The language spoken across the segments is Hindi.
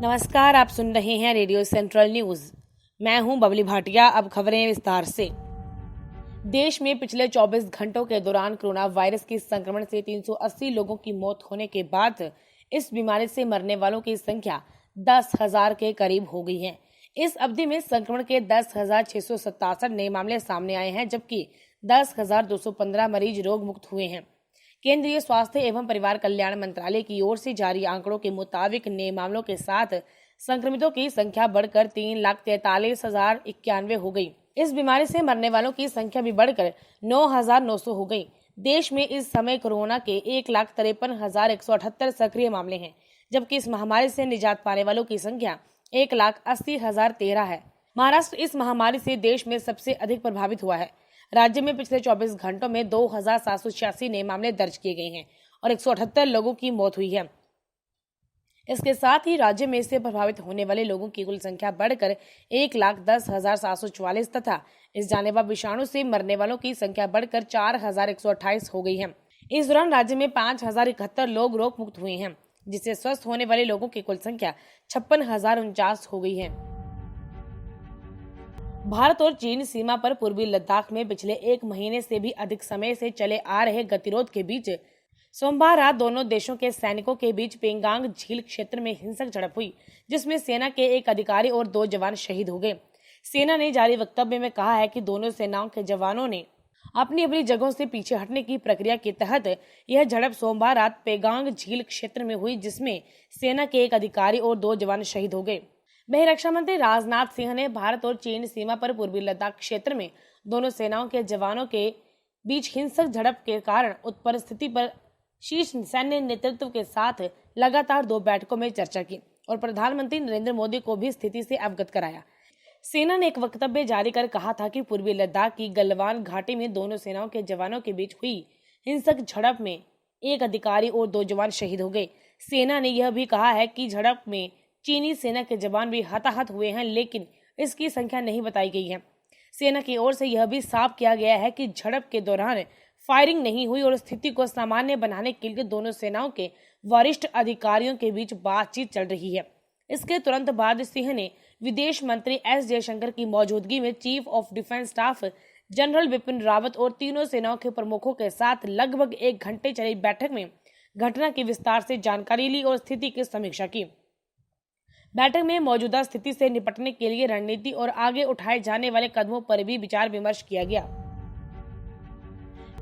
नमस्कार, आप सुन रहे हैं रेडियो सेंट्रल न्यूज। मैं हूं बबली भाटिया। अब खबरें विस्तार से। देश में पिछले 24 घंटों के दौरान कोरोना वायरस के संक्रमण से 380 लोगों की मौत होने के बाद इस बीमारी से मरने वालों की संख्या 10,000 के करीब हो गई है। इस अवधि में संक्रमण के 10,667 नए मामले सामने आए हैं, जबकि 10,215 मरीज रोग मुक्त हुए हैं। केंद्रीय स्वास्थ्य एवं परिवार कल्याण मंत्रालय की ओर से जारी आंकड़ों के मुताबिक नए मामलों के साथ संक्रमितों की संख्या बढ़कर 3,43,091 हो गई। इस बीमारी से मरने वालों की संख्या भी बढ़कर 9,900 हो गई। देश में इस समय कोरोना के 1,53,178 सक्रिय मामले हैं, जबकि इस महामारी से निजात पाने वालों की संख्या 1,80,013 है। महाराष्ट्र इस महामारी से देश में सबसे अधिक प्रभावित हुआ है। राज्य में पिछले 24 घंटों में 2,786 नए मामले दर्ज किए गए हैं और 178 लोगों की मौत हुई है। इसके साथ ही राज्य में इससे प्रभावित होने वाले लोगों की कुल संख्या बढ़कर 1,10,744 तथा इस जानलेवा विषाणु से मरने वालों की संख्या बढ़कर 4,128 हो गई है। इस दौरान राज्य में 5,071 लोग रोग मुक्त हुए हैं, जिससे स्वस्थ होने वाले लोगों की कुल संख्या 56,049 हो गई है। भारत और चीन सीमा पर पूर्वी लद्दाख में पिछले 1 महीने से भी अधिक समय से चले आ रहे गतिरोध के बीच सोमवार रात दोनों देशों के सैनिकों के बीच पेंगांग झील क्षेत्र में हिंसक झड़प हुई, जिसमें सेना के एक अधिकारी और 2 जवान शहीद हो गए। सेना ने जारी वक्तव्य में कहा है कि दोनों सेनाओं के जवानों ने अपनी अपनी जगहों से पीछे हटने की प्रक्रिया के तहत यह झड़प सोमवार रात पेंगांग झील क्षेत्र में हुई, जिसमें सेना के एक अधिकारी और 2 जवान शहीद हो गए। वहीं रक्षा मंत्री राजनाथ सिंह ने भारत और चीन सीमा पर पूर्वी लद्दाख क्षेत्र में दोनों सेनाओं के जवानों के बीच हिंसक झड़प के कारण उत्पन्न स्थिति पर शीर्ष सैन्य नेतृत्व के साथ लगातार 2 बैठकों में चर्चा की और प्रधानमंत्री नरेंद्र मोदी को भी स्थिति से अवगत कराया। सेना ने एक वक्तव्य जारी कर कहा था कि पूर्वी लद्दाख की गलवान घाटी में दोनों सेनाओं के जवानों के बीच हुई हिंसक झड़प में एक अधिकारी और 2 जवान शहीद हो गए। सेना ने यह भी कहा है कि झड़प में चीनी सेना के जवान भी हताहत हुए हैं, लेकिन इसकी संख्या नहीं बताई गई है। सेना की ओर से यह भी साफ किया गया है कि झड़प के दौरान फायरिंग नहीं हुई और स्थिति को सामान्य बनाने के लिए दोनों सेनाओं के वरिष्ठ अधिकारियों के बीच बातचीत चल रही है। इसके तुरंत बाद सिंह ने विदेश मंत्री एस जयशंकर की मौजूदगी में chief of defence staff general Bipin Rawat और तीनों सेनाओं के प्रमुखों के साथ लगभग 1 घंटे चली बैठक में घटना की विस्तार से जानकारी ली और स्थिति की समीक्षा की। बैठक में मौजूदा स्थिति से निपटने के लिए रणनीति और आगे उठाए जाने वाले कदमों पर भी विचार विमर्श किया गया।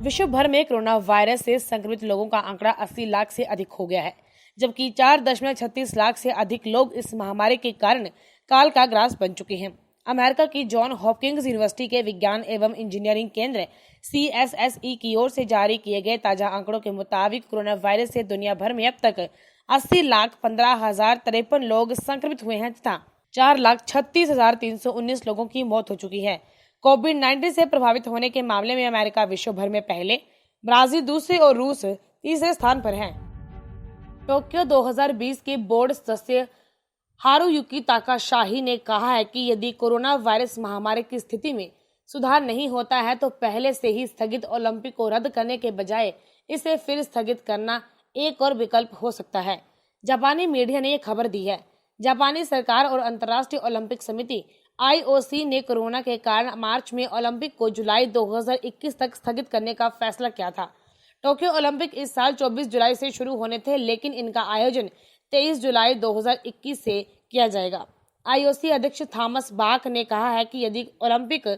विश्व भर में कोरोना वायरस से संक्रमित लोगों का आंकड़ा 80 लाख से अधिक हो गया है, जबकि 4.36 लाख से अधिक लोग इस महामारी के कारण काल का ग्रास बन चुके हैं। अमेरिका की जॉन हॉपकिंस यूनिवर्सिटी के विज्ञान एवं इंजीनियरिंग केंद्र CSSE की ओर से जारी किए गए ताजा आंकड़ों के मुताबिक कोरोना वायरस से दुनिया भर में अब तक 80,15,053 लोग संक्रमित हुए हैं तथा 4,36,319 लोगों की मौत हो चुकी है। कोविड-19 से प्रभावित होने के मामले में अमेरिका विश्व भर में पहले, ब्राजील दूसरे और रूस तीसरे स्थान पर है। टोक्यो 2020 के बोर्ड सदस्य हारुयुकी ताकाशाही ने कहा है कि यदि कोरोना वायरस महामारी की स्थिति में सुधार नहीं होता है तो पहले से ही स्थगित ओलंपिक को रद्द करने के बजाय इसे फिर स्थगित करना एक और विकल्प हो सकता है। जापानी मीडिया ने यह खबर दी है। जापानी सरकार और अंतर्राष्ट्रीय ओलंपिक समिति IOC ने कोरोना के कारण मार्च में ओलंपिक को जुलाई 2021 तक स्थगित करने का फैसला किया था। टोक्यो ओलंपिक इस साल 24 जुलाई से शुरू होने थे, लेकिन इनका आयोजन 23 जुलाई 2021 से किया जाएगा। IOC अध्यक्ष थॉमस बाक ने कहा है कि यदि ओलंपिक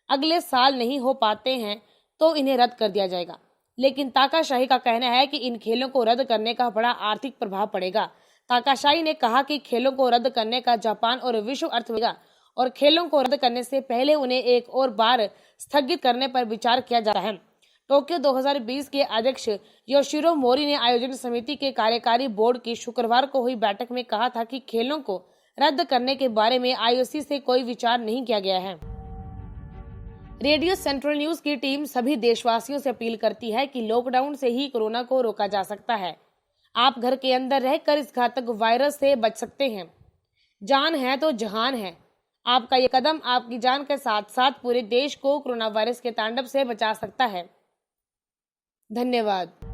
अगले साल नहीं हो पाते हैं तो इन्हें रद्द कर दिया जाएगा, लेकिन ताकाशाही का कहना है कि इन खेलों को रद्द करने का बड़ा आर्थिक प्रभाव पड़ेगा। ताकाशाही ने कहा कि खेलों को रद्द करने का जापान और विश्व अर्थव्यवस्था और खेलों को रद्द करने से पहले उन्हें एक और बार स्थगित करने पर विचार किया जा रहा है। टोक्यो 2020 के अध्यक्ष योशिरो मोरी ने आयोजन समिति के कार्यकारी बोर्ड की शुक्रवार को हुई बैठक में कहा था कि खेलों को रद्द करने के बारे में IOC से कोई विचार नहीं किया गया है। रेडियो सेंट्रल न्यूज की टीम सभी देशवासियों से अपील करती है कि लॉकडाउन से ही कोरोना को रोका जा सकता है। आप घर के अंदर रहकर इस घातक वायरस से बच सकते हैं। जान है तो जहान है। आपका ये कदम आपकी जान के साथ साथ पूरे देश को कोरोना वायरस के तांडव से बचा सकता है। धन्यवाद।